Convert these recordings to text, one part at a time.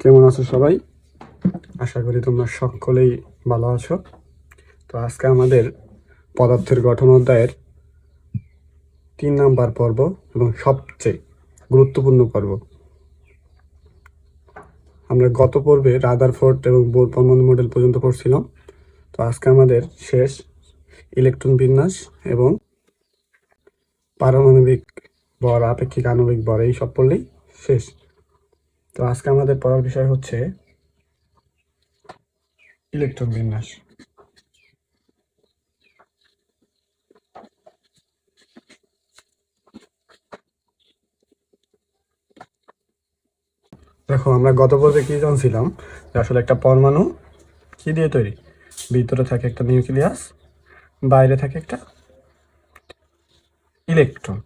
কেমন আছো সবাই? আশা করি তোমরা সকলেই ভালো আছো। তো আজকে আমাদের পদার্থের গঠন অধ্যায়ের 3 নাম্বার পর্ব এবং সবচেয়ে গুরুত্বপূর্ণ পর্ব। আমরা গত পর্বে রাদারফোর্ড এবং বোর পরমাণু মডেল পর্যন্ত পড়ছিলাম। তো আজকে আমাদের শেষ ইলেকট্রন বিন্যাস এবং পারমাণবিক ভর, আপেক্ষিক আণবিক ভর, এই সব পড়লেই শেষ। তো আজকে আমাদের পড়ার বিষয় হচ্ছে ইলেকট্রন বিন্যাস। দেখো, আমরা গত পর্বে কি জানছিলাম যে আসলে একটা পরমাণু কি দিয়ে তৈরি? ভিতরে থাকে একটা নিউক্লিয়াস, বাইরে থাকে একটা ইলেকট্রন,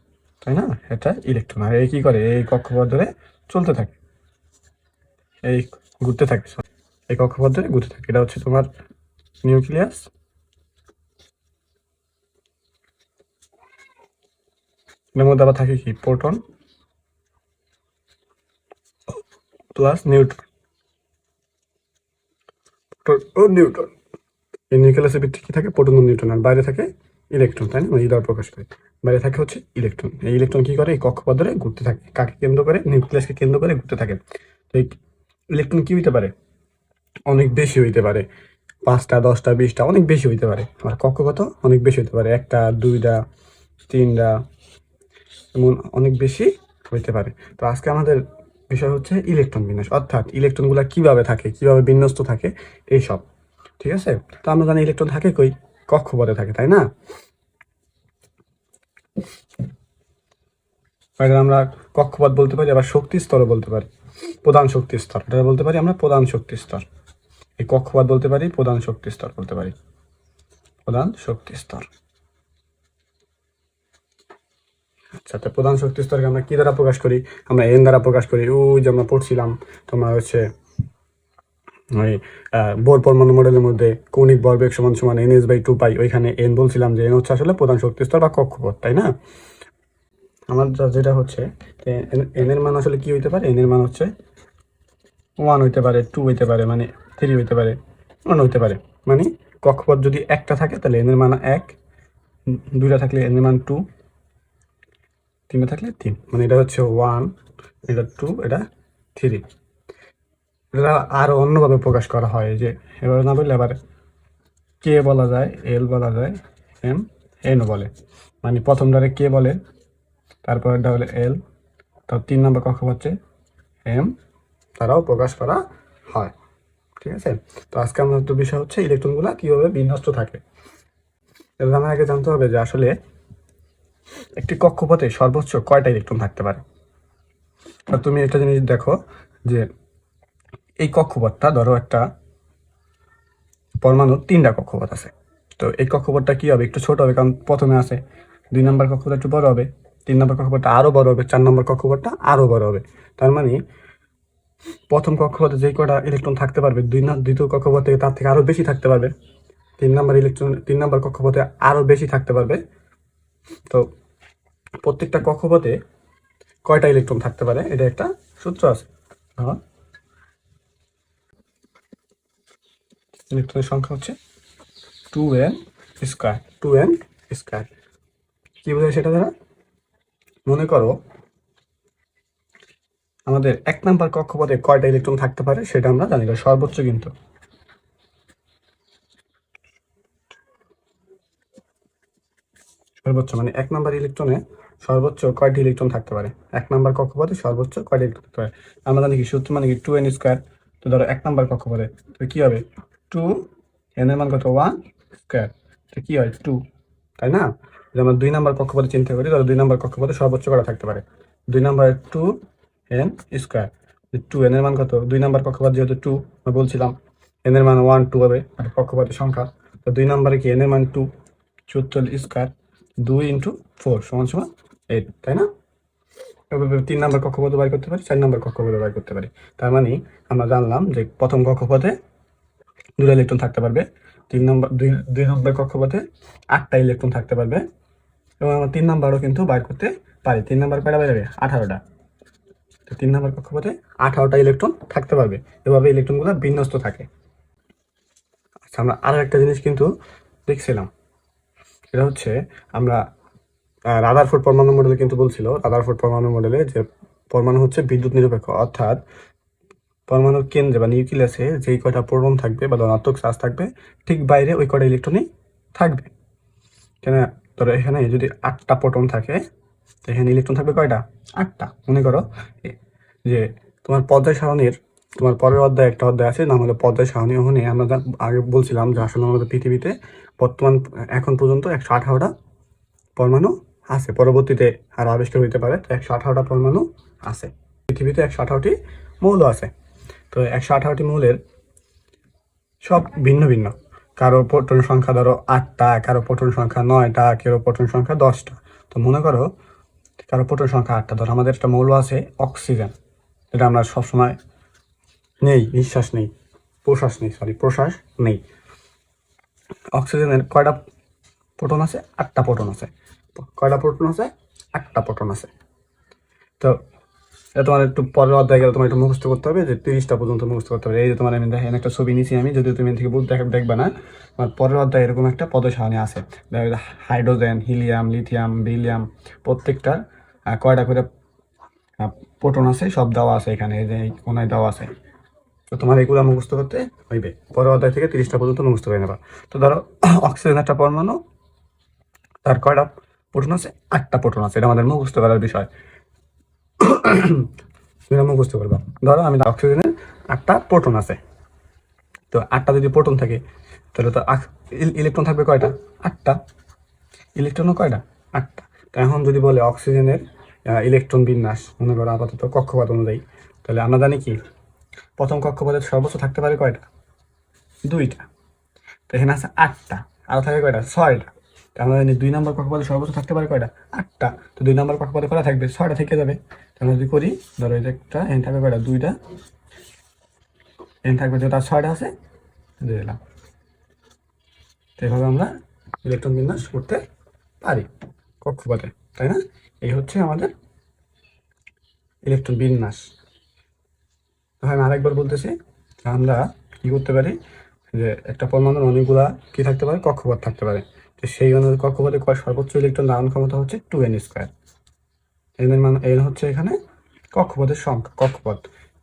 তাই না? এটা ইলেকট্রন। আর এই কি করে? এই কক্ষপথ ধরে চলতে থাকে, এই ঘুরতে থাকে, এই কক্ষপথ ধরে ঘুরতে থাকে। এটা হচ্ছে তোমার নিউক্লিয়াস। এর মধ্যে আবার থাকে কি? প্রোটন প্লাস নিউট্রন, ও নিউট্রন। এই নিউক্লিয়াসের ভিতরে কি থাকে? প্রোটন ও নিউট্রন। আর বাইরে থাকে ইলেকট্রন, তাই না? এই দ্বারা প্রকাশ করে। বাইরে থাকে হচ্ছে ইলেকট্রন। এই ইলেকট্রন কি করে? এই কক্ষপথ ধরে ঘুরতে থাকে। কাকে কেন্দ্র করে? নিউক্লিয়াসকে কেন্দ্র করে ঘুরতে থাকে। তো এই ইলেকট্রন কি হইতে পারে? অনেক বেশি হইতে পারে, 5টা 10টা 20টা, অনেক বেশি হইতে পারে। আর কক্ষপথ অনেক বেশি হইতে পারে, 1টা 2টা 3টা, এমন অনেক বেশি হইতে পারে। তো আজকে আমাদের বিষয় হচ্ছে ইলেকট্রন বিন্যাস, অর্থাৎ ইলেকট্রনগুলো কিভাবে থাকে, কিভাবে বিন্যস্ত থাকে, এইসব। ঠিক আছে? তো আমরা জানি ইলেকট্রন থাকে কই? কক্ষপথে থাকে, তাই না? আমরা কক্ষপথ বলতে পারি, আবার শক্তি স্তরও বলতে পারি, প্রধান শক্তি স্তর। এটা বলতে পারি আমরা প্রধান শক্তি স্তর। এই কক্ষপথ বলতে পারি, প্রধান শক্তি স্তর বলতে পারি, প্রধান শক্তি স্তর। আচ্ছা, তো প্রধান শক্তি স্তরকে আমরা কি দ্বারা প্রকাশ করি? আমরা এন দ্বারা প্রকাশ করি। ওই যে আমরা পড়ছিলাম তোমার হচ্ছে ওই বোর পরমাণু মডেলের মধ্যে কৌণিক ভরবেগ সমান সমান NS/2π, ওইখানে এন বলছিলাম যে এন হচ্ছে আসলে প্রধান শক্তি স্তর বা কক্ষপথ, তাই না? আমার যেটা হচ্ছে এন এর মান আসলে কি হইতে পারে? এন এর মান হচ্ছে 1 হইতে পারে, 2 হইতে পারে, মানে 3 হইতে পারে, 1 হইতে পারে। মানে কক্ষপথ যদি একটা থাকে তাহলে এন এর মান 1, 2টা থাকলে এন এর মান 2, 3টা থাকলে 3। মানে এটা হচ্ছে 1, এটা 2, এটা 3। এটা আরো অন্যভাবে প্রকাশ করা হয়, যে এভাবে না বললে আবার কে বলা যায়, এল বলা যায়, এম এনও বলে। মানে প্রথমটারে কে বলে, তারপরটা হলে এল, তার 3 নম্বর কক্ষপথ হচ্ছে এম, তারাও প্রকাশ করা হয়। ঠিক আছে? তো আজকে আমাদের বিষয় হচ্ছে ইলেকট্রনগুলো কিভাবে বিন্যস্ত থাকে। এবার আমার আগে জানতে হবে যে আসলে একটি কক্ষপথে সর্বোচ্চ কয়টা ইলেকট্রন থাকতে পারে। আর তুমি একটা জিনিস দেখো যে এই কক্ষপথটা, ধরো একটা পরমাণুর 3টা কক্ষপথ আছে। তো এই কক্ষপথটা কি হবে? একটু ছোট হবে, কারণ প্রথমে আছে। 2 নম্বর কক্ষপথ একটু বড় হবে, 3 নম্বর কক্ষপথটা আরো বড় হবে, 4 নম্বর কক্ষপথটা আরো বড় হবে। তার মানে প্রথম কক্ষপথে যে কটা ইলেকট্রন থাকতে পারবে, দ্বিতীয় কক্ষপথে তার থেকে আরো বেশি থাকতে পারবে। 3 নম্বর কক্ষপথে আরো বেশি থাকতে পারবে। তো প্রত্যেকটা কক্ষপথে কয়টা ইলেকট্রন থাকতে পারে, এটা একটা সূত্র আছে। ইলেকট্রনের সংখ্যা হচ্ছে 2n স্কয়ার। 2n স্কয়ার কি বোঝায় সেটা দ্বারা? মনে করো আমাদের 1 নাম্বার কক্ষপথে কয়টা ইলেকট্রন থাকতে পারে সেটা আমরা জানি না, সর্বোচ্চ কিন্তু সর্বোচ্চ মানে 1 নাম্বার ইলেকট্রনে সর্বোচ্চ কয়টি ইলেকট্রন থাকতে পারে? 1 নাম্বার কক্ষপথে সর্বোচ্চ কয়টি ইলেকট্রন থাকতে পারে আমরা জানি কি? সূত্র মানে কি? 2n square. তো ধরো 1 নাম্বার কক্ষপথে তো কি হবে? 2, n এর মান কত? 1 স্কয়ার। তো কি হয়? 2, তাই না? যদি আমরা 2 নাম্বার কক্ষপথে চিন্তা করি, তাহলে 2 নাম্বার কক্ষপথে সর্বোচ্চ কয়টা থাকতে পারে? 2 নাম্বারে 2n স্কয়ার। 2n এর মান কত? 2 নাম্বার কক্ষপথ যেহেতু 2, আমরা বলছিলাম n এর মান 1 2 হবে, আর কক্ষপথের সংখ্যা। তো 2 নাম্বারে কি? n এর মান 2, 44 স্কয়ার, 2 × 4 = 8, তাই না? 3 নাম্বার কক্ষপথ বের করতে পারি, 4 নাম্বার কক্ষপথ বের করতে পারি। তার মানে আমরা জানলাম যে প্রথম কক্ষপথে 2টা ইলেকট্রন থাকতে পারবে, 2 নম্বর কক্ষপথে 8টা ইলেকট্রন থাকতে পারবে, এবং আমরা 3 নাম্বারও কিন্তু বের করতে পারি। 3 নাম্বার কয়টা বের হবে? 18টা। তো 3 নম্বর কক্ষপথে 18টা ইলেকট্রন থাকতে পারবে। এভাবে ইলেকট্রনগুলো বিন্যস্ত থাকে। আচ্ছা, আমরা আরো একটা জিনিস কিন্তু দেখছিলাম, সেটা হচ্ছে আমরা রাদারফোর্ড পরমাণু মডেলে কিন্তু বলছিল, রাদারফোর্ড পরমাণু মডেলে যে পরমাণু হচ্ছে বিদ্যুৎ নিরপেক্ষ, অর্থাৎ পরমাণুর কেন্দ্রে বা নিউক্লিয়াসে যেই কয়টা প্রোটন থাকবে বা ধনাত্মক চার্জ থাকবে, ঠিক বাইরে ওই কয়টা ইলেকট্রনই থাকবে। কেন, ধরো এখানে যদি 8টা প্রোটন থাকে, তো এখানে ইলেকট্রন থাকবে কয়টা? 8টা। মনে করো যে তোমার পর্যায় সারণীর, তোমার পরের অধ্যায় একটা অধ্যায় আছে নাম হলো পর্যায় সারণী। ওখানে আমরা আগে বলছিলাম যে আসলে আমাদের পৃথিবীতে বর্তমান এখন পর্যন্ত 118টা পরমাণু আছে, পরবর্তীতে আরো আবিষ্কার হইতে পারে। তো 118টা পরমাণু আছে পৃথিবীতে, 118টি মৌল আছে। তো 118টি মৌলের সব ভিন্ন ভিন্ন, কারো প্রোটন সংখ্যা ধরো 8টা, কারো প্রোটন সংখ্যা 9টা, কারো প্রোটন সংখ্যা 10টা। তো মনে করো কারো প্রোটন সংখ্যা 8টা। ধরো আমাদের একটা মৌল আছে অক্সিজেন, যেটা আমরা সবসময় নেই, নিঃশ্বাস নেই, প্রশ্বাস নেই। অক্সিজেনের কয়টা প্রোটন আছে? 8টা প্রোটন আছে। কয়টা প্রোটন আছে? 8টা প্রোটন আছে। তো এটা তোমার একটু পরের অধ্যায়ে গেলে তোমার একটু মুখস্থ করতে হবে, যে 30টা পর্যন্ত মুখস্থ করতে হবে। এই যে তোমার আমি দেখেন একটা ছবি নিছি আমি, যদি তুমি থেকে দেখবা না, তোমার পরের অধ্যায়ে এরকম একটা পর্যায় সারণী আছে। হাইড্রোজেন, হিলিয়াম, লিথিয়াম, বেরিলিয়াম, প্রত্যেকটার কয়টা করে প্রোটন আছে সব দেওয়া আছে এখানে, এই যে কোনায় দেওয়া আছে। তো তোমার এগুলো মুখস্থ করতে হইবে, পরের অধ্যায় থেকে 30টা পর্যন্ত মুখস্থ করে নেবা। তো ধরো অক্সিজেন একটা পরমাণু, তার কয়টা প্রোটন আছে? 8টা প্রোটন আছে। এটা আমাদের মুখস্থ করার বিষয়, তুমি মুখস্থ করবা। ধরো আমি অক্সিজেনের 8টা প্রোটন আছে, তো 8টা যদি প্রোটন থাকে তাহলে তো ইলেকট্রন থাকবে কয়টা? 8টা। ইলেকট্রনও কয়টা? 8টা। তো এখন যদি বলে অক্সিজেনের ইলেকট্রন বিন্যাস, মনে করো আপাতত কক্ষপথ অনুযায়ী, তাহলে আমরা জানি কি প্রথম কক্ষপথে সর্বোচ্চ থাকতে পারে কয়টা? 2টা। তো এখানে আছে 8টা, আরো থাকে কয়টা? 6টা। আমরা জানি 2 নম্বর কক্ষপথে সর্বোচ্চ থাকতে পারে কয়টা? 8টা। তো 2 নম্বর কক্ষপথে কয়টা থাকবে? 6টা থেকে যাবে। আমরা যদি করি, ধরো এই যে একটা এখানে থাকবে কয়টা? 2টা। এখানে থাকবে যেটা 6টা আছে, দিয়ে দিলাম। তো এভাবে আমরা ইলেকট্রন বিন্যাস করতে পারি কক্ষপথে, তাই না? এই হচ্ছে আমাদের ইলেকট্রন বিন্যাস। আমি আরেকবার বলতেছি, আমরা কি করতে পারি, যে একটা পরমাণুর অনেকগুলা কি থাকতে পারে? কক্ষপথ থাকতে পারে। তো সেই অনুযায়ী কক্ষপথে সর্বোচ্চ ইলেকট্রন ধারণ ক্ষমতা হচ্ছে 2n²। এন এর মান, এন হচ্ছে এখানে কক্ষপথের সংখ্যা, কক্ষপথ।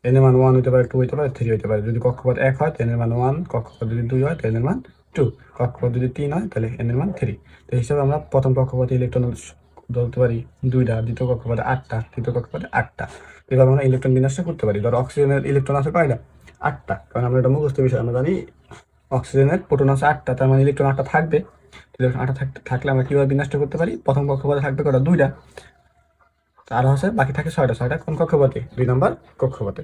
এন এর মান 1 হতে পারে, 2 হতে পারে, 3 হতে পারে। যদি কক্ষপথ 1 হয় তো এন এর মান 1, কক্ষপথ যদি 2 হয় তো এন এর মান 2, কক্ষপথ যদি 3 হয় তাহলে এন এর মান 3। তো হিসাবে আমরা প্রথম কক্ষপথে ইলেকট্রন ধরতে পারি 2টা, দ্বিতীয় কক্ষপথে 8টা, তৃতীয় কক্ষপথে 8টা। এভাবে আমরা ইলেকট্রন বিন্যাসটা করতে পারি। ধরো অক্সিজেনের ইলেকট্রন আছে কয়টা? 8টা। কারণ আমরা এটা মুখস্থ বিষয়, আমরা জানি অক্সিজেনের প্রোটন আছে 8টা, তার মানে ইলেকট্রন 8টা থাকবে। ইলেকট্রন 8টা থাকলে আমরা কিভাবে বিন্যাসটা করতে পারি? প্রথম কক্ষপথে থাকবে কয়টা? 2টা। আর হচ্ছে বাকি থাকে 6টা। 6টা কোন কক্ষপথে? 2 নম্বর কক্ষপথে।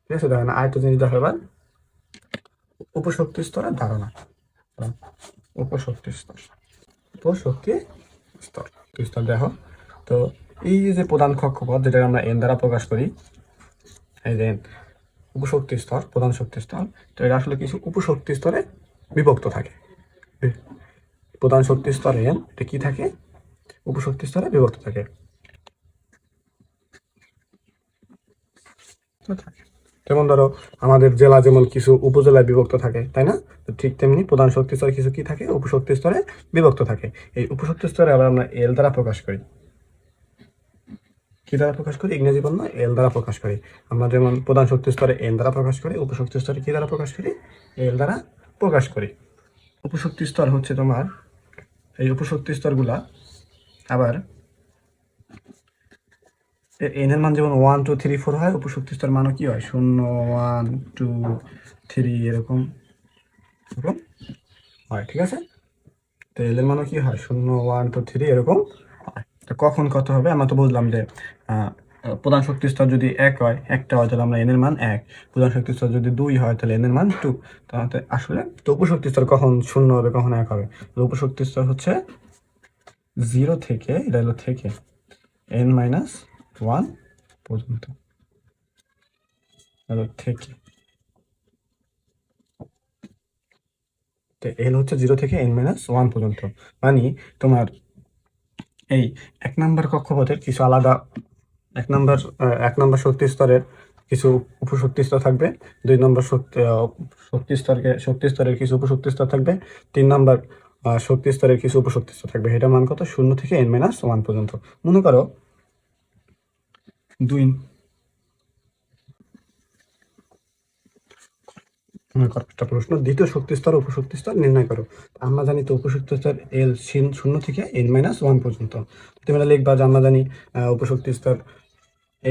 ঠিক আছে, দেখেন আরেকটা জিনিস দেখো এবার, উপশক্তি স্তরের ধারণা। উপশক্তি স্তর, উপশক্তি স্তর, স্তর দেখো। তো এই যে প্রধান কক্ষপথ, যেটা আমরা এন দ্বারা প্রকাশ করি, এই যে উপশক্তি স্তর, প্রধান শক্তি স্তর, তো এটা আসলে কিছু উপশক্তি স্তরে বিভক্ত থাকে। প্রধান শক্তি স্তরে এটা কি থাকে? উপশক্তি স্তরে বিভক্ত থাকে। যেমন ধরো আমাদের জেলা যেমন কিছু উপজেলায় বিভক্ত থাকে, তাই না? তো ঠিক তেমনি প্রধান শক্তি স্তরে কিছু কি থাকে? উপশক্তি স্তরে বিভক্ত থাকে। এই উপশক্তি স্তরে আবার আমরা এল দ্বারা প্রকাশ করি। কি দ্বারা প্রকাশ করি? ইংরেজি বর্ণ এল দ্বারা প্রকাশ করি। আমরা যেমন প্রধান শক্তি স্তরে এন দ্বারা প্রকাশ করি, উপশক্তি স্তরে কি দ্বারা প্রকাশ করি? এল দ্বারা প্রকাশ করি। উপশক্তি স্তর হচ্ছে তোমার, এই উপশক্তি স্তরগুলা আবার এন এর মান যেমন 1 2 3 4 হয়, উপশক্তি স্তর মানও কি হয়? 0 1 2 3 এরকম এরকম হয়। ঠিক আছে, তো এল এর মানও কি হয়? 0 1 2 3 এরকম হয়। তো কখন কত হবে? আমরা তো বুঝলাম যে প্রধান শক্তি স্তর যদি 1 হয়, একটা হয়, তাহলে আমরা এন এর মান 1। প্রধান শক্তি স্তর যদি 2 হয় তাহলে এন এর মান 2। তাহলে আসলে তো উপশক্তি স্তর কখন 0 হবে, কখন 1 হবে? তো উপশক্তি স্তর হচ্ছে 0 থেকে, এটা হলো থেকে n-1 পর্যন্ত, থেকে এন হচ্ছে 0 থেকে n-1 পর্যন্ত। মানে তোমার এই 1 নম্বর কক্ষপথের কিছু আলাদা এক নম্বর শক্তি স্তরের কিছু উপশক্তি স্তর থাকবে, 2 নম্বর শক্তি স্তরের কিছু উপশক্তি স্তর থাকবে, 3 নম্বর শক্তি স্তরের কিছু উপশক্তি স্তর থাকবে। এটা মান কত? 0 থেকে n-1 পর্যন্ত। মনে করো একটা প্রশ্ন, দ্বিতীয় শক্তি স্তর উপশক্তি স্তর নির্ণয় করো। আমরা জানি তো উপশক্তি স্তর L 0 থেকে n-1 পর্যন্ত। তুমি লিখবা যে আমরা জানি উপশক্তি স্তর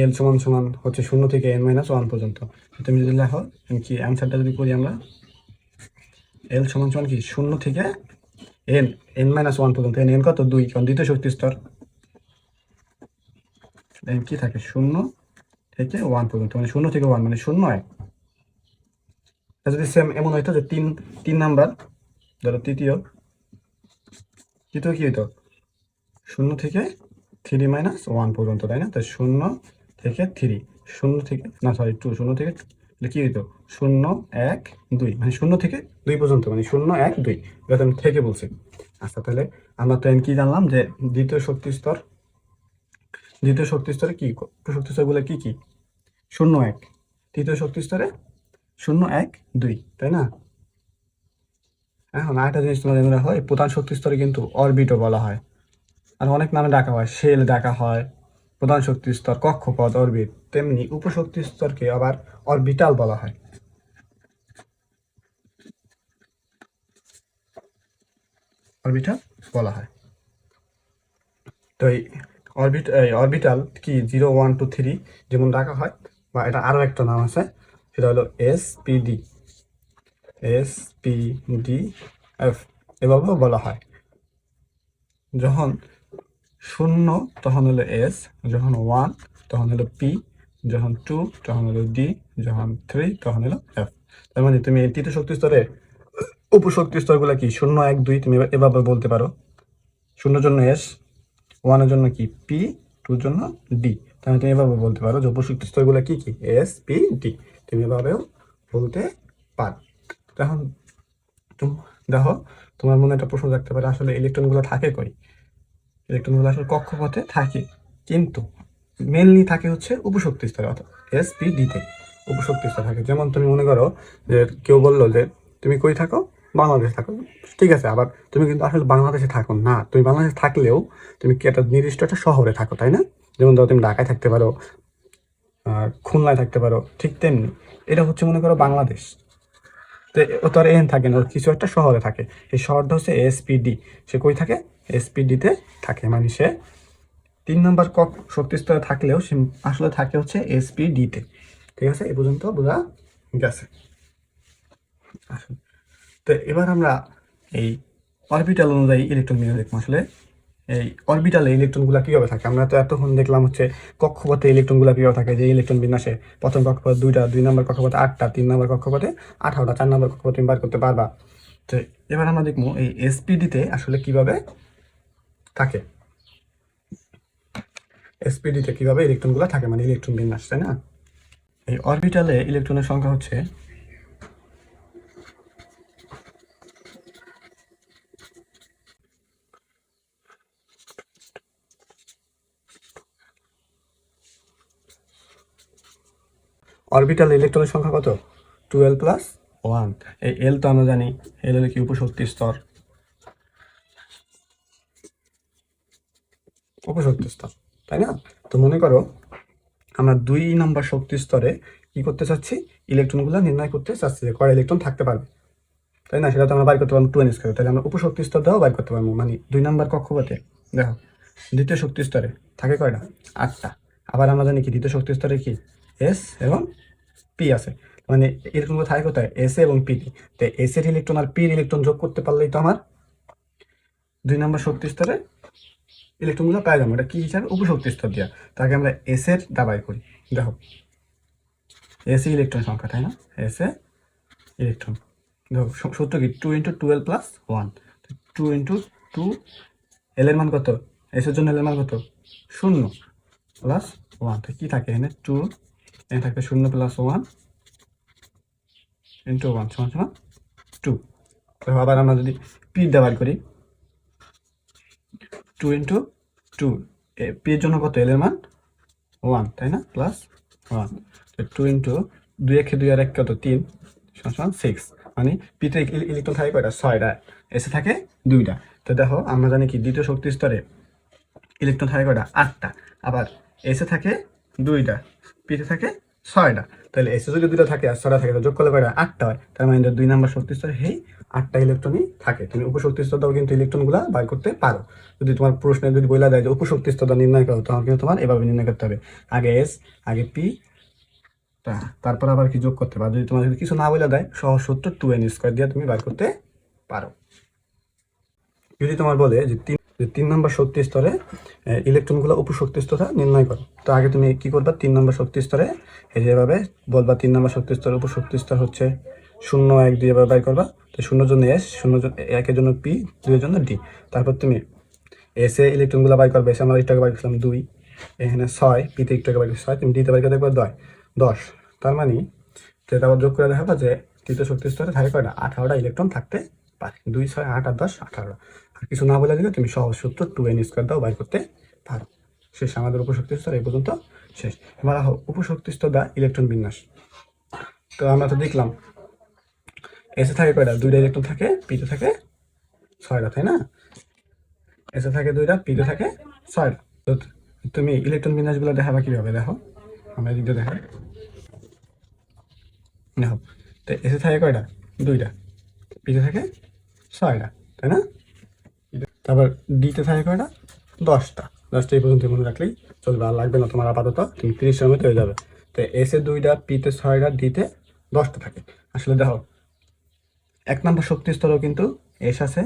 L সমান সমান হচ্ছে 0 থেকে n-1 পর্যন্ত। তুমি যদি লেখো কি অ্যান্সারটা যদি করি আমরা, L সমান সমান কি 0 থেকে n-1 পর্যন্ত। n কত? 2, কারণ দ্বিতীয় শক্তি স্তর কি থাকে? 0 থেকে 1 পর্যন্ত, মানে 0 থেকে 1 মানে 0 1। যদি সেম এমন হইতো যে তিন নাম্বার, ধরো তৃতীয় কি হইতো? 0 থেকে 3-1 পর্যন্ত, তাই না? তো 0 থেকে 3, 0 থেকে 2, 0 থেকে কি হইতো? 0 1 2, মানে 0 থেকে 2 পর্যন্ত, মানে 0 1 2। এটা আমি থেকে বলছি। আচ্ছা, তাহলে আমরা তো কি জানলাম যে দ্বিতীয় শক্তি স্তরে কি শক্তি স্তরগুলো কি 0 1। তৃতীয় শক্তি স্তরে 0 1 2, তাই না? এখন আরেকটা জিনিস তোমরা জেনে রাখো, এই প্রধান শক্তি স্তরে কিন্তু অরবিটও বলা হয়, আর অনেক নামে ডাকা হয়, শেল ডাকা হয়, প্রধান শক্তি স্তর, কক্ষপথ, অরবিট। তেমনি উপশক্তি স্তরকে আবার অরবিটাল বলা হয়। তো এই অরবিটাল কি 0 1 2 3 যেমন ডাকা হয়, বা এটা আরো একটা নাম আছে, সেটা হলো SPDF এভাবেও বলা হয়। যখন 0 তখন হলো S, যখন 1 তখন হলো P, যখন 2 তখন হলো D, যখন 3 তখন হলো F। তার মানে তুমি এই তৃতীয় শক্তি স্তরে উপশক্তি স্তরগুলো কি 0 1 2 তুমি এভাবে বলতে পারো। 0 জন্য S, 1 এর জন্য কি P, 2 এর জন্য D। তাহলে তুমি এভাবে বলতে পারো যে উপশক্তি স্তরগুলো কি SPD, তুমি এভাবেও বলতে পারো। এখন দেখো, তোমার মনে একটা প্রশ্ন থাকতে পারে, আসলে ইলেকট্রনগুলো থাকে কই? ইলেকট্রনগুলো আসলে কক্ষপথে থাকে, কিন্তু মেনলি থাকে হচ্ছে উপশক্তি স্তরে, অর্থাৎ SPD-তে উপশক্তি স্তর থাকে। যেমন তুমি মনে করো যে কেউ বললো যে তুমি কই থাকো? বাংলাদেশে থাকো। ঠিক আছে, আবার তুমি কিন্তু আসলে বাংলাদেশে থাকো না। তুমি বাংলাদেশে থাকলেও তুমি কি একটা নির্দিষ্ট একটা শহরে থাকো, তাই না? যেমন ধরো তুমি ঢাকায় থাকতে পারো, খুলনায় থাকতে পারো, ঠিক তেমনি এটা হচ্ছে মনে করো বাংলাদেশ। তো ও তো আর এন থাকে না, কিছু একটা শহরে থাকে। এই শহরটা হচ্ছে SPD। সে কই থাকে? SPD-তে থাকে। মানে সে 3 নম্বর শক্তি স্তরে থাকলেও সে আসলে থাকে হচ্ছে SPD-তে। ঠিক আছে, এ পর্যন্ত বোঝা গেছে। তো এবার আমরা এই অরবিটাল অনুযায়ী ইলেকট্রন বিন্যাস দেখবো। আসলে এই অরবিটালে ইলেকট্রনগুলো কিভাবে থাকে। আমরা তো এতক্ষণ দেখলাম হচ্ছে কক্ষপথে ইলেকট্রনগুলো কিভাবে থাকে, যে ইলেকট্রন বিন্যাসে প্রথম কক্ষপথ 2টা, 2 নম্বর কক্ষপথে 8টা, 3 নম্বর কক্ষপথে 18টা, 4 নম্বর কক্ষপথ তুমি বার করতে পারবা। তো এবার আমরা দেখবো এই SPD-তে আসলে কিভাবে থাকে, SPD-তে কিভাবে ইলেকট্রনগুলো থাকে, মানে ইলেকট্রন বিন্যাস, তাই না? এই অরবিটালে ইলেকট্রনের সংখ্যা হচ্ছে অরবিটাল ইলেকট্রনের সংখ্যা কত? 12 প্লাস 1। এই এল তো আমরা জানি, এল হলো কি উপশক্তি স্তর, তাই না? তো মনে করো আমরা 2 নম্বর শক্তি স্তরে কি করতে চাচ্ছি? ইলেকট্রনগুলো নির্ণয় করতে চাচ্ছি যে কয়টা ইলেকট্রন থাকতে পারবে, তাই না? সেটা তো আমরা বাইর করতে পারবো 2n²। তাহলে আমরা উপশক্তি স্তর দেওয়া বাইর করতে পারবো। মানে 2 নম্বর কক্ষপথে দেখো দ্বিতীয় শক্তি স্তরে থাকে কয়টা? 8টা। আবার আমরা জানি কি দ্বিতীয় শক্তি স্তরে কি S এবং P আছে, মানে ইলেকট্রনগুলো থাকে কোথায়? S এবং P তে। তো S এর ইলেকট্রন আর P এর ইলেকট্রন যোগ করতে পারলেই তো আমার 2 নম্বর শক্তি স্তরে ইলেকট্রনগুলো পাই যাবো। এটা কি হিসাবে? উপশক্তি স্তর দিয়া। তাকে আমরা S এর দাবাই করি। দেখো S ইলেকট্রন সংখ্যা, তাই না? S এ ইলেকট্রন, দেখো সূত্র কি? 2 × 12 + 1। 2 × 2, এল এর মান কত? এস এর জন্য এল এর মান কত? 0 প্লাস 1। তো কি থাকে এখানে? 2, এখানে থাকবে 0 প্লাস 1 × 1 = 2। তো আবার আমরা যদি পি ব্যবহার করি, 2 × 2, পি এর জন্য কত? এল এর মান ওয়ান, তাই না, প্লাস ওয়ান। টু ইন্টু দুই একে দুই আর এক কত, তিন, সমান সিক্স। মানে পিতে ইলেকট্রন থাকে কয়টা, ছয়টা, এসে থাকে দুইটা। তো দেখো আমরা জানি কি দ্বিতীয় শক্তি স্তরে ইলেকট্রন থাকে কয়টা, আটটা, আবার এসে থাকে দুইটা, পিতে থাকে ছয়টা। তাহলে এসে যদি দুইটা থাকে আর ছয়টা থাকে, যোগ করলে কয়টা, আটটা হয়। তার মানে দুই নাম্বার শক্তি স্তরে এই আটটা ইলেকট্রনই থাকে। তুমি উপশক্তি স্তরটাও কিন্তু ইলেকট্রনগুলা বার করতে পারো। যদি তোমার প্রশ্নে যদি বলে দেয় যে উপশক্তি স্তরটা নির্ণয় করো, তখন কিন্তু তোমার এভাবে নির্ণয় করতে হবে, আগে এস, আগে পি, তারপর আবার কি যোগ করতে পারো। যদি তোমার যদি কিছু না বলে দেয়, সহজ সূত্র 2n² দিয়ে তুমি বার করতে পারো। যদি তোমার বলে যে তিন নম্বর শক্তি স্তরে ইলেকট্রনগুলো উপশক্তি স্তরে নির্ণয় করো, তো আগে তুমি কি করবা, 3 নম্বর শক্তি স্তরে এই যেভাবে বলবা 3 নম্বর শক্তি স্তর উপশক্তি স্তর হচ্ছে 0, 1 দিয়ে বাই করবা। তো 0 জন্য এস, 1 জন্য পি, 2 জন্য ডি। তারপর তুমি এসে ইলেকট্রনগুলো বাই করবে, এসে আমরা একটু আগে বাই করছিলাম 2, এখানে 6, পিতে একটু আগে বাই করছি 6, তুমি ডিতে বাই করে দেখবা 10। তার মানে যেটা আবার যোগ করে দেখাবা যে তৃতীয় শক্তি স্তরে থাকে কয়টা, 18টা ইলেকট্রন থাকতে পারে। 2, 6, 8 আর 10, 18। আর কিছু না বলে দিলে তুমি সহজ সূত্র 2n² দাও বাই করতে পারো। শেষ, আমাদের উপশক্তি স্তর এই পর্যন্ত শেষ। এবার উপশক্তি স্তর দা ইলেকট্রন বিন্যাস। তো আমরা তো দেখলাম এসে থাকে কয়টা, 2টা ইলেকট্রন থাকে, পিতে থাকে 6টা, তাই না। এসে থাকে 2টা, পিতে থাকে 6টা। তো তুমি ইলেকট্রন বিন্যাসগুলো দেখাবা কিভাবে, দেখো আমরা এদিকে দেখাই, দেখো। তো এসে থাকে কয়টা, 2টা, পিতে থাকে 6টা, তাই না। তারপর ডিতে থাকে কয়টা, 10টা। এই পর্যন্ত মনে রাখলেই চলবে, আর লাগবে না তোমার আপাতত, তুমি 30 মধ্যে হয়ে যাবে। তো এসে 2টা, পিতে 6টা, ডিতে 10টা থাকে। আসলে দেখো 1 নম্বর শক্তি স্তরেও কিন্তু এস আছে,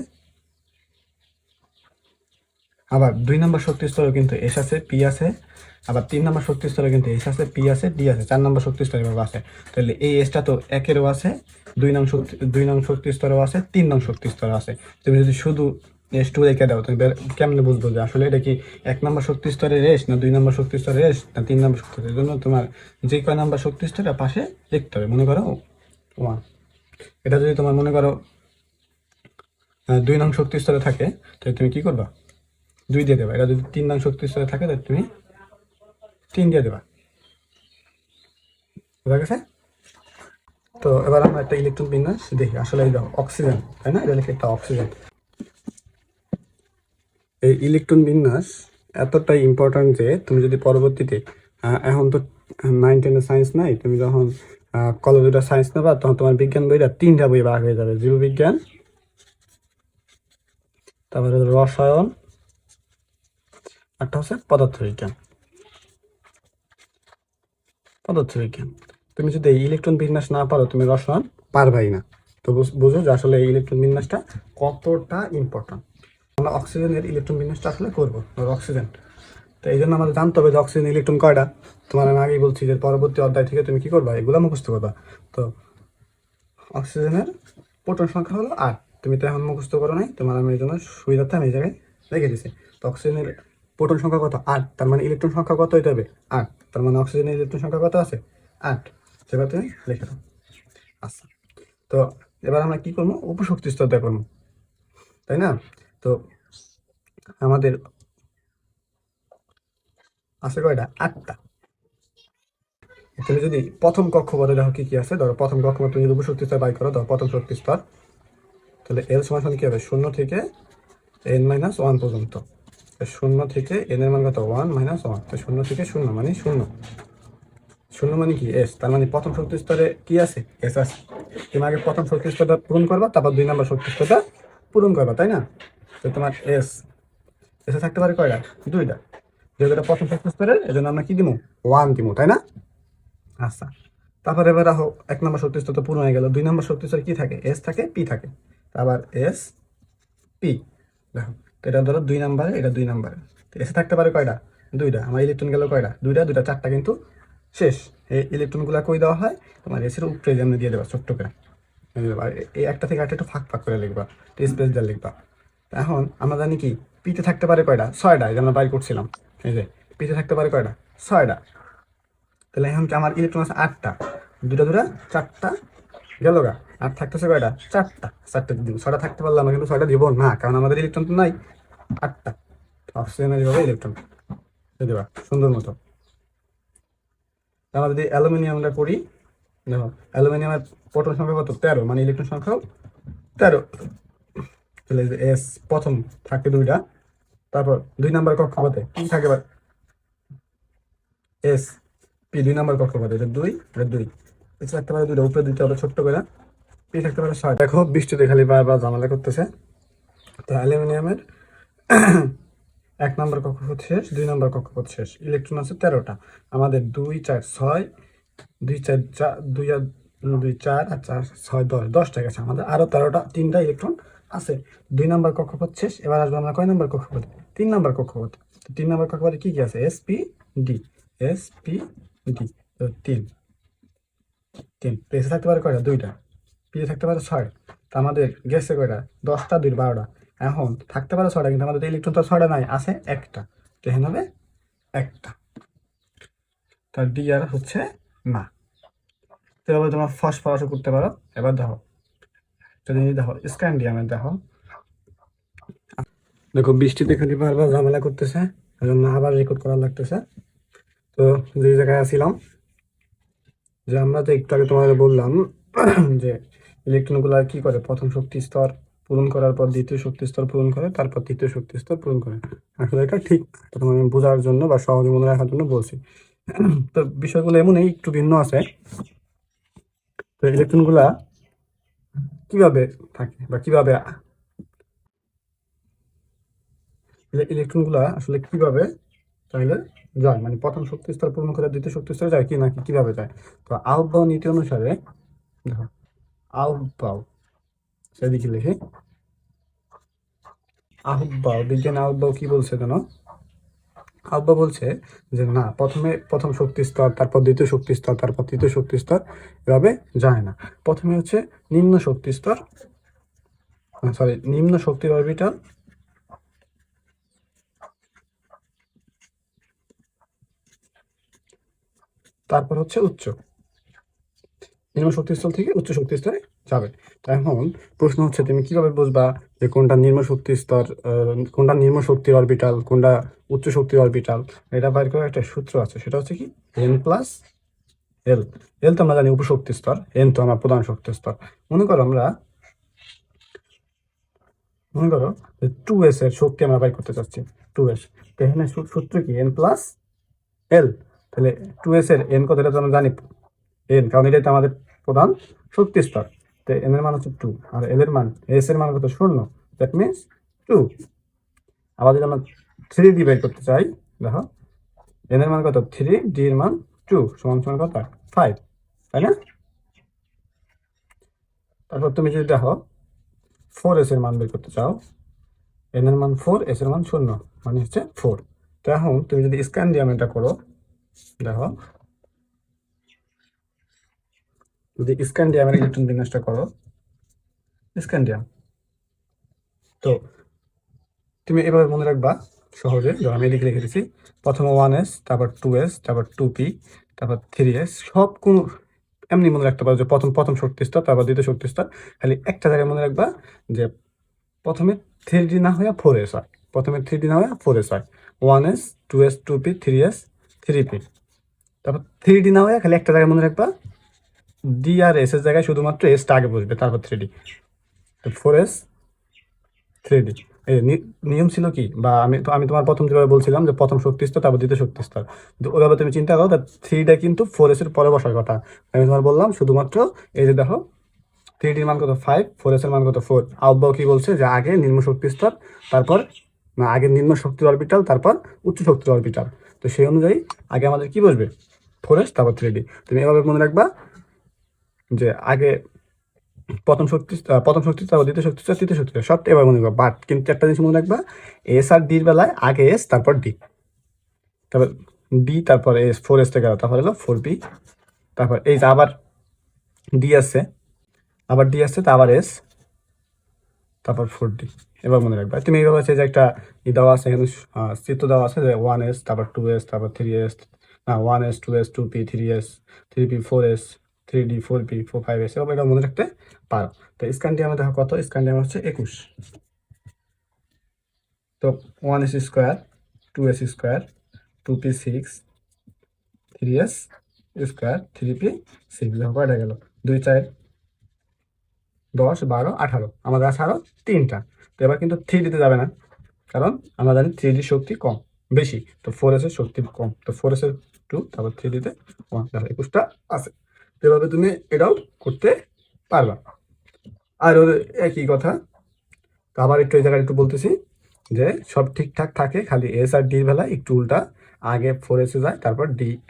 আবার 2 নম্বর শক্তি স্তরেও কিন্তু এস আছে, পি আছে, আবার 3 নম্বর শক্তি স্তরে কিন্তু এস আছে, পি আছে, ডি আছে, 4 নম্বর শক্তি স্তরে এভাবে আছে। তাহলে এই এসটা তো 1-এরও আছে, 2 নং শক্তি স্তরেও আছে, 3 নং শক্তি স্তরে আছে। তুমি যদি শুধু S2 রেখে দাও, তুমি কেমনে বুঝবো যে আসলে এটা কি 1 নম্বর শক্তি স্তরের রেস, না 2 নম্বর শক্তি স্তরের রেস, না 3 নম্বর শক্তি স্তরের। জন্য তোমার যে কয় নাম্বার শক্তি স্তরে পাশে লিখতে হবে। মনে করো 1, এটা যদি তোমার মনে করো 2 নং শক্তি স্তরে থাকে, তাহলে তুমি কি করবা, 2 দিয়ে দেবা। এটা যদি 3 নং শক্তি স্তরে থাকে, তাহলে তুমি 3 দিয়ে দেবা। বুঝা গেছে? তো এবার আমরা একটা ইলেকট্রন বিন্যাস দেখি। আসলে এই দাও অক্সিজেন, তাই না, এটা লিখে একটা অক্সিজেন। এই ইলেকট্রন বিন্যাস এতটাই ইম্পর্ট্যান্ট যে তুমি যদি পরবর্তীতে এখন তো 9-10 সায়েন্স নাই, তুমি যখন কলেজে সায়েন্স নেবা, তখন তোমার বিজ্ঞান বইটা 3টা বই ভাগ হয়ে যাবে, জীববিজ্ঞান, তারপরে রসায়ন, একটা হচ্ছে পদার্থবিজ্ঞান। তুমি যদি এই ইলেকট্রন বিন্যাস না পারো, তুমি রসায়ন পারবাই না। তো বুঝো যে আসলে এই ইলেকট্রন বিন্যাসটা কতটা ইম্পর্ট্যান্ট। আমরা অক্সিজেনের ইলেকট্রন বিন্যাসটা আসলে করবো, অক্সিজেন। তো এই জন্য আমাদের জানতে হবে যে অক্সিজেন ইলেকট্রন কয়টা। তোমার আমি আগেই বলছি যে পরবর্তী অধ্যায় থেকে তুমি কি করবা, এগুলো মুখস্থ করবা। তো অক্সিজেনের প্রোটন সংখ্যা হলো 8। তুমি তো এখন মুখস্থ করো নাই, তোমার আমি এই জন্য সুবিধার্থে আমি এই জায়গায় রেখে দিছি। তো অক্সিজেনের প্রোটন সংখ্যা কত, 8। তার মানে ইলেকট্রন সংখ্যা কত হইতে হবে, 8। তার মানে অক্সিজেনের ইলেকট্রন সংখ্যা কত আছে, 8। সেটা তুমি লিখে দাও। আচ্ছা, তো এবার আমরা কি করবো, উপশক্তি স্তরটা করবো, তাই না। তো আমাদের আছে কয়টা, 8টা। তুমি যদি প্রথম কক্ষপথে দেখো কি কি আছে, ধরো প্রথম কক্ষপথ তুমি যদি উপশক্তি স্তর বাই করো, ধরো প্রথম শক্তি স্তর, তাহলে এল সমান কি হবে, 0 থেকে n-1 পর্যন্ত। 0 থেকে n এর মান কত, 1 - 1। তো 0 থেকে 0 মানে 0। 0 মানে কি, এস। তার মানে প্রথম শক্তি স্তরে কি আছে, এস আছে। তুমি আগে প্রথম শক্তি স্তরটা পূরণ করবা, তারপর 2 নম্বর শক্তি স্তরটা পূরণ করবা, তাই না। তো তোমার এসে থাকতে পারে কয়টা, 2টা। যেহেতু এটা প্রথম শক্তি স্তরের, এই জন্য আমরা কি দিব, 1 দিব, তাই না। আচ্ছা, তারপরে এবার রাখো 1 নম্বর শক্তি স্তর তো পূরণ হয়ে গেল। 2 নম্বর শক্তি স্তরে কি থাকে, এস থাকে, পি থাকে। আবার এস, পি, দেখো। তো এটা ধরো 2 নম্বরে, এটা 2 নম্বরে। এসে থাকতে পারে কয়টা, 2টা। আমার ইলেকট্রন গেল কয়টা, 2টা, 4টা কিন্তু শেষ। এই ইলেকট্রনগুলো কই দেওয়া হয়, তোমার এসের উপরে যেমন দিয়ে দেবা, ছোট্ট করে এই একটা থেকে একটা একটু ফাঁক ফাঁক করে লিখবা, স্পেস দিয়ে লিখবা। এখন আমরা জানি কি, পিতে থাকতে পারে কয়টা, 6টা। এই যে আমরা বাই করছিলাম, এই যে পিতে থাকতে পারে কয়টা, 6টা। তাহলে এখন কি আমার ইলেকট্রন আছে 8টা, 2টা 4টা গেল গা। আর থাকতেছে কয়টা, 4টা। 4টা দিব, 6টা থাকতে পারলাম না, কিন্তু 6টা দিব না, কারণ আমাদের ইলেকট্রন তো নাই, 8টা। অক্সিজেনের যেভাবে ইলেকট্রন দেবা সুন্দর মতো। আমরা যদি অ্যালুমিনিয়ামটা করি, দেখো অ্যালুমিনিয়ামের প্রোটন সংখ্যা কত? 13, মানে ইলেকট্রন সংখ্যাও 13। তাহলে এস প্রথম থাকে 2টা, তারপর 2 নাম্বার কক্ষপথে কি থাকে? এস পি 2 নাম্বার কক্ষপথে, এটা 2 এটা 2, পিছিয়ে থাকতে পারে 2টা, উপরে দিতে হবে ছোট্ট করে, পি থাকতে পারে 6। দেখো বৃষ্টিতে খালি বারবার ঝামেলা করতেছে। তো অ্যালুমিনিয়ামের 1 নাম্বার কক্ষপথ শেষ, 2 নাম্বার কক্ষপথ শেষ, ইলেকট্রন আছে 13টা। আমাদের 2 4 6, 2 4 4, 2 আর 2 4 আর 4 6 10, 10টা গেছে। আমাদের আরো 13টা, 3টা ইলেকট্রন আছে। 2 নাম্বার কক্ষপথ শেষ, এবার আসবো আমরা কয় নাম্বার কক্ষপথে? 3 নাম্বার কক্ষপথ। তো 3 নাম্বার কক্ষপথে কি কি আছে? S P D, S P D. তো 3 3 এসে থাকতে পারে কয়টা? 2টা, পি থাকতে পারে 6। তো আমাদের গেছে কয়টা? 10টা 2 12টা। এখন থাকতে পারে 6টা, কিন্তু আমাদের ইলেকট্রন তো 6টা নাই, আছে একটা। তো এখানে হবে একটা, তার ডি আর হচ্ছে না। তো এবার তোমরা ফসফরাসও করতে পারো। এবার দেখো, যদি দেখো স্ক্যান্ডিয়ামের দেখো, দেখো বৃষ্টিতে খালি বারবার ঝামেলা করতেছে, এজন্য আবার রেকর্ড করা লাগতেছে। তো যে জায়গায় আছিলাম, যে আমরা তো একটু আগে তোমাদের বললাম যে ইলেকট্রনগুলো কি করে? প্রথম শক্তি স্তর পূরণ করার পর দ্বিতীয় শক্তি স্তর পূরণ করে, তারপর তৃতীয় শক্তি স্তর পূরণ করে। আসলে এটা ঠিক, তোমার বোঝার জন্য বা সহজে মনে রাখার জন্য বলছি। তো বিষয়গুলো এমনই একটু ভিন্ন আছে। তো ইলেকট্রনগুলা কিভাবে থাকে বা কিভাবে ইলেকট্রনগুলা আসলে কিভাবে তাহলে যায়, মানে প্রথম শক্তি স্তর পূরণ করে দ্বিতীয় শক্তি স্তরে যায় কি নাকি কিভাবে যায়? তো আউটবাউ নীতি অনুসারে দেখো, আউটবাউ সেদিকে লিখি, আহুব্বাও বিজ্ঞান আহুব্বাও কি বলছে জানো? আহুব্বা বলছে যে না, প্রথমে প্রথম শক্তি স্তর, তারপর দ্বিতীয় শক্তি স্তর, তারপর তৃতীয় শক্তি স্তর, এভাবে যায় না। প্রথমে হচ্ছে নিম্ন শক্তি স্তর, সরি নিম্ন শক্তির অরবিটাল, তারপর হচ্ছে উচ্চ, নিম্ন শক্তিস্থল থেকে উচ্চ শক্তি স্তরে যাবে। তো এখন প্রশ্ন হচ্ছে তুমি কিভাবে বুঝবা যে কোনটা নিম্ন শক্তি স্তর, কোনটা নিম্ন শক্তির অরবিটাল, কোনটা উচ্চ শক্তির অরবিটাল? এটা বাইর করার একটা সূত্র আছে, সেটা হচ্ছে কি এন প্লাস এল। এল তো আমরা জানি উপশক্তি স্তর, এন তো আমার প্রধান শক্তি স্তর। মনে করো যে 2s এর শক্তি আমরা বাই করতে চাচ্ছি, 2s। তো এখানে সূত্র কি এন প্লাস এল। তাহলে 2s এর এন কত, এটা তো আমরা জানি এন, কারণ এটাই তো আমাদের প্রধান শক্তি স্তর। তো এন এর মান হচ্ছে 2, আর এল এর মান, এস এর মান কত? 0, দ্যাট মিনস 2। আবার যদি আমরা 3 দিয়ে বের করতে চাই, দেখো এন এর মান কত? 3, ডি এর মান 2, সমান সমান কত? 5, তাই না? তারপর তুমি যদি দেখো 4s এর মান বের করতে চাও, এন এর মান 4, এস এর মান 0, মানে হচ্ছে 4। তো এখন তুমি যদি স্ক্যান্ডিয়াম এটা করো, দেখো যদি স্ক্যান্ডিয়ামের ইলেকট্রন বিন্যাসটা করো, স্ক্যান্ডিয়াম, তো তুমি এভাবে মনে রাখবা সহজে, যখন আমি এদিকে লিখে দিচ্ছি, প্রথমে 1s, তারপর 2s, তারপর 2p, তারপর 3s, সব কোন এমনি মনে রাখতে পারো যে প্রথম প্রথম শক্তি স্তর, তারপর দ্বিতীয় শক্তি স্তর। খালি একটা জায়গায় মনে রাখবা যে প্রথমে 3d না হয়ে 4s হয়, প্রথমে 3d না হয়ে 4s হয়, 1s 2s 2p 3s 3p। তারপর 3d না হয়ে খালি একটা জায়গায় মনে রাখবা, ডি আর এস এর জায়গায় শুধুমাত্র এসটা আগে বসবে, তারপর 3d। তো 4s 3d। এই নিয়ম ছিল কি, বা আমি তোমার প্রথম যেভাবে বলছিলাম যে প্রথম শক্তি স্তর, তারপর দ্বিতীয় শক্তি স্তর, কিন্তু ওইভাবে তুমি চিন্তা করো, 3টা কিন্তু 4s এর পরে বসার কথা। আমি তোমার বললাম শুধুমাত্র এই যে দেখো 3d-র মান কত? 5, 4s এর মান কত? 4। আউটবাউ কি বলছে যে আগে নিম্ন শক্তি স্তর, তারপর না, আগে নিম্ন শক্তির অরবিটাল, তারপর উচ্চ শক্তির অরবিটাল। তো সেই অনুযায়ী আগে আমাদের কি বসবে? 4s, তারপর 3d। তুমি এভাবে মনে রাখবা যে আগে প্রথম শক্তি, তারপর দ্বিতীয় শক্তি, তৃতীয় শক্তি, সবটা এবার মনে রাখবা। বাট কিন্তু একটা জিনিস মনে রাখবা, এস আর ডির বেলায় আগে এস, তারপর ডি, তারপর ডি, তারপর এস, 4s থেকে গেল, তারপর হলো 4b, তারপর এই যে আবার ডি আছে, আবার ডি আসছে, আবার এস, তারপর 4d। এবার মনে রাখবা তুমি এইভাবে আছে যে একটা দেওয়া আছে এখানে, চিত্র দেওয়া আছে যে 1s, তারপর 2s, তারপর 3s, না 1s 2s 2p 3s 3p 4s 3d 4p 4 5s, এবার এটা মনে রাখতে পারো। তো স্ক্যান্ডিয়ামে দেখো কত? স্ক্যান্ডিয়াম হচ্ছে 21। তো 1s square, 2s square, 2p 6, 3s square 3p6 দেখো কয়টা গেল 2 4 10 12 18 আমাদের আছে আরো 3টা। তো এবার কিন্তু 3D যাবে না, কারণ আমরা জানি 3D শক্তি কম বেশি, তো 4s এর শক্তি কম, তো 4s এর 2 তারপর 3D-তে 1 তাহলে 21টা আছে। তো এভাবে তুমি এটাও করতে পারবা। আর ওর একই কথা, তো আবার একটু এই জায়গায় একটু বলতেছি যে সব ঠিকঠাক থাকে, খালি এস আর ডির বেলা একটু উল্টা, আগে 4s-এ যায় তারপর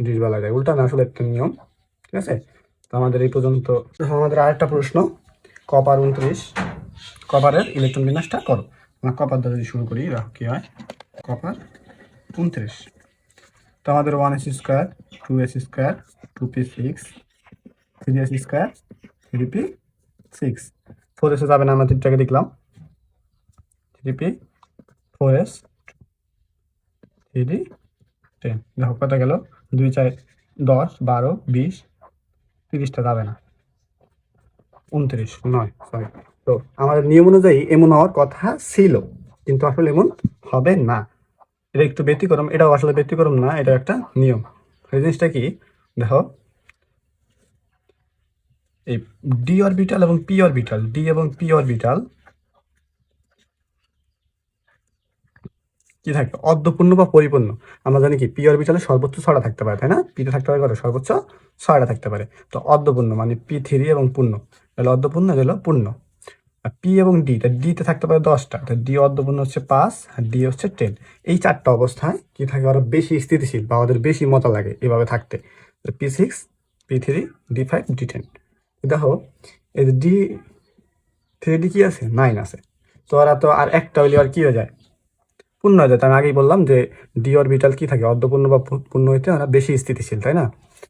ডির বেলা যায়, উল্টা না আসলে একটা নিয়ম, ঠিক আছে। তো আমাদের এই পর্যন্ত। আমাদের আরেকটা প্রশ্ন, কপার 29, কপারের ইলেকট্রন বিন্যাসটা করো। আমরা কপার দ্বারা যদি শুরু করি কি হয়, কপার 29, তো আমাদের 1s square 2s square 2p6 3s square 3p6, 4s-এ যাবে না, আমরা তিনটাকে দেখলাম 3p 4s 3d 10, দেখো কত গেল 2 4 10 12 20 30টা যাবে না, 29 9 সরি। তো আমাদের নিয়ম অনুযায়ী এমন হওয়ার কথা ছিল, কিন্তু আসলে এমন হবে না, এটা একটু ব্যতিক্রম, এটাও আসলে ব্যতিক্রম না, এটা একটা নিয়ম। এই জিনিসটা কি দেখো, এই ডি অরবিটাল এবং পি অরবিটাল, ডি এবং পি অরবিটাল কি থাকে, অর্ধপূর্ণ বা পরিপূর্ণ। আমরা জানি কি পি অরবিটালে সর্বোচ্চ 6টা থাকতে পারে, তাই না, পিতে থাকতে পারে কত, সর্বোচ্চ 6টা থাকতে পারে। তো অর্ধপূর্ণ মানে p3 এবং পূর্ণ, তাহলে অর্ধপূর্ণ হলো পূর্ণ। আর পি এবং ডি, তা ডিতে থাকতে পারে 10টা, তো ডি অর্ধপূর্ণ হচ্ছে 5 আর ডি হচ্ছে 10। এই 4টা অবস্থায় কি থাকে, ওরা বেশি স্থিতিশীল বা ওদের বেশি মজা লাগে এভাবে থাকতে। p6 p3 d5 d10, দেখো এই যে d3d কি আছে, 9 আছে, তো ওরা তো আর একটা হইলে আর কি হয়ে যায়, পূর্ণ হয়ে যায়। তো আমি আগেই বললাম যে ডি অরবিটাল কি থাকে, অর্ধপূর্ণ বা পূর্ণ হইতে ওরা বেশি স্থিতিশীল, তাই না।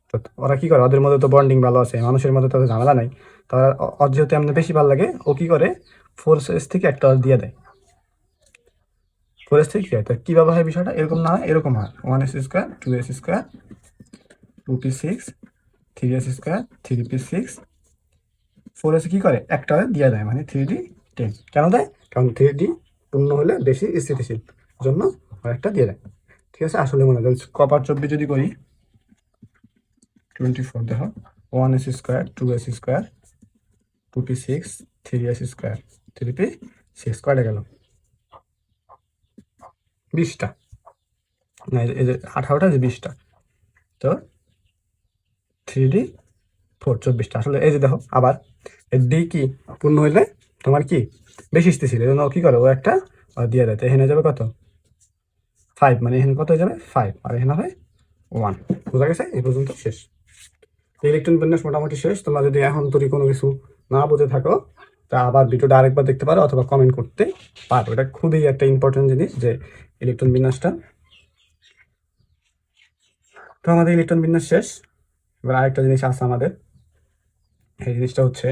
তো ওরা কি করে, ওদের মধ্যে তো বন্ডিং ভালো আছে, মানুষের মধ্যে তো ঝামেলা নাই, তো ওর যেহেতু এমনি বেশি ভালো লাগে, ও কি করে 4s থেকে একটা দিয়ে দেয়, 4s থেকে কি হয়, তো কীভাবে হয় বিষয়টা, এরকম না হয়, এরকম হয় 1s square 2s square 2p6 3s square 3p6, 4s কি করে একটা দিয়ে দেয়, মানে 3d10। কেন দেয়, কারণ 3d পূর্ণ হলে বেশি স্থিতিশীল জন্য একটা দিয়ে দেয়, ঠিক আছে। আসলে মনে হয় কপার 24 যদি করি 24, দেখো 1s square 2s square 2p6 3s square 3p6 কয়টা গেল 20টা, না এই যে 18টা, যে 20টা, তো 3d4 24টা। আসলে এই যে দেখো আবার ডি কি পূর্ণ হইলে তোমার কি বেশি স্থিতিশীল, এই জন্য কি করে ও একটা দিয়ে দেয়, তো এখানে যাবে কত 5, মানে এখানে কত হয়ে যাবে 5, আর এখানে হবে 1। বোঝা গেছে, এই পর্যন্ত শেষ। ইলেকট্রন বিন্যাস মোটামুটি শেষ। তোমরা যদি এখন তৈরি কোনো কিছু না বুঝে থাকো, তা আবার ভিডিওটা আরেকবার দেখতে পারো অথবা কমেন্ট করতে পারো। এটা খুবই একটা ইম্পর্টেন্ট জিনিস যে ইলেকট্রন বিন্যাসটা। তো আমাদের ইলেকট্রন বিন্যাস শেষ। এবার আরেকটা জিনিস আছে আমাদের, এই জিনিসটা হচ্ছে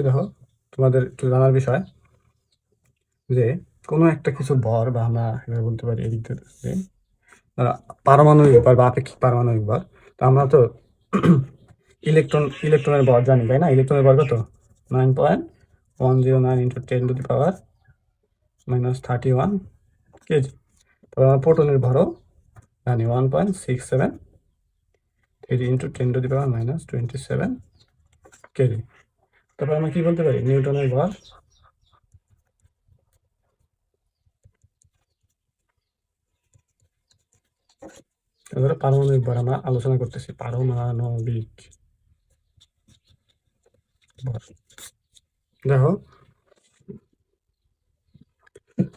দেখো তোমাদের একটু জানার বিষয় যে কোনো একটা কিছু ভর, বা আমরা বলতে পারি এদিক থেকে পারমাণবিক ভর বা আপেক্ষিক পারমাণবিক ভর। তো আমরা তো ইলেকট্রনের ভর জানি, তাই না। ইলেকট্রনের ভর কত 9.109 × 10⁻31 কেজি। তারপর আমরা প্রোটনের ভরও জানি 1.673 × 10⁻27 কেজি। তারপর আমরা কি বলতে পারি, নিউটনের ভর এবারে পারমাণবিক ভর আমরা আলোচনা করতেছি, পারমাণবিক ভর। দেখো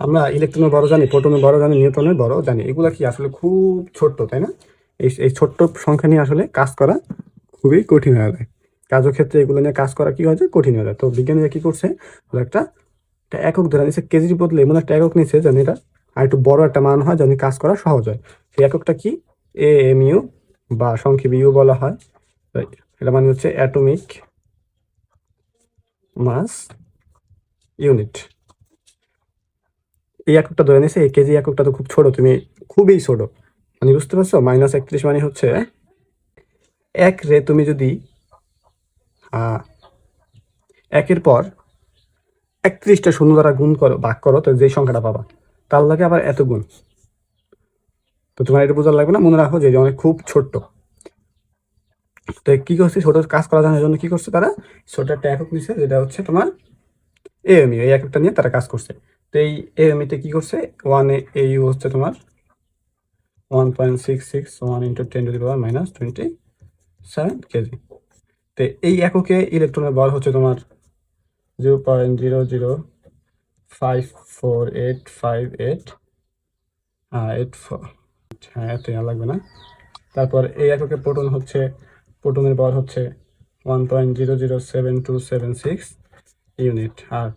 আমরা ইলেকট্রনের বড় জানি, প্রোটনের বড় জানি, নিউটনের বড় জানি, এগুলা কি আসলে খুব ছোট্ট, তাই না। এই ছোট্ট সংখ্যা নিয়ে আসলে কাজ করা খুবই কঠিন হয়ে যায়। কাজের ক্ষেত্রে এগুলো নিয়ে কাজ করা কি হয়ে যায়, কঠিন হয়ে যায়। তো বিজ্ঞানীরা কি করছে, একটা একক ধরে নিচ্ছে, কেজির বদলে এমন একটা একক নিচ্ছে যেন এটা আর একটু বড় একটা মান হয়, যেন কাজ করা সহজ হয়। সেই এককটা কি, AMU বা সংক্ষেপে ইউ বলা হয়। এটা মানে হচ্ছে অ্যাটমিক মাস ইউনিট। এই এককটা ধরে নিয়েছে, এই কেজি এককটা তো খুব ছোট, তুমি খুবই ছোট, মানে বুঝতে পারছো। -31 মানে হচ্ছে এক রে তুমি যদি একের পর 31টা শূন্য দ্বারা গুণ করো, ভাগ করো, তো যেই সংখ্যাটা পাবা তার লাগে আবার এত গুণ। তো তোমার এটা বোঝার লাগবে না, মনে রাখো যে অনেক খুব ছোট্ট। তো কি করছে, ছোট কাজ করা জানার জন্য কি করছে তারা, ছোট একটা একক নিছে, যেটা হচ্ছে তোমার এএমই। এই এককটা নিয়ে তারা কাজ করছে। তো এই এএমইতে কি করছে, ওয়ান এইউ হচ্ছে তোমার 1.661 ইন্টু 10⁻⁻27 কেজি। তো এই এককে ইলেকট্রনের ভর হচ্ছে তোমার 0.0054858 হ্যাঁ, এত লাগবে না। তারপর এই এককে প্রোটন হচ্ছে, প্রোটনের ভর হচ্ছে 1.00726 ইউনিট। আর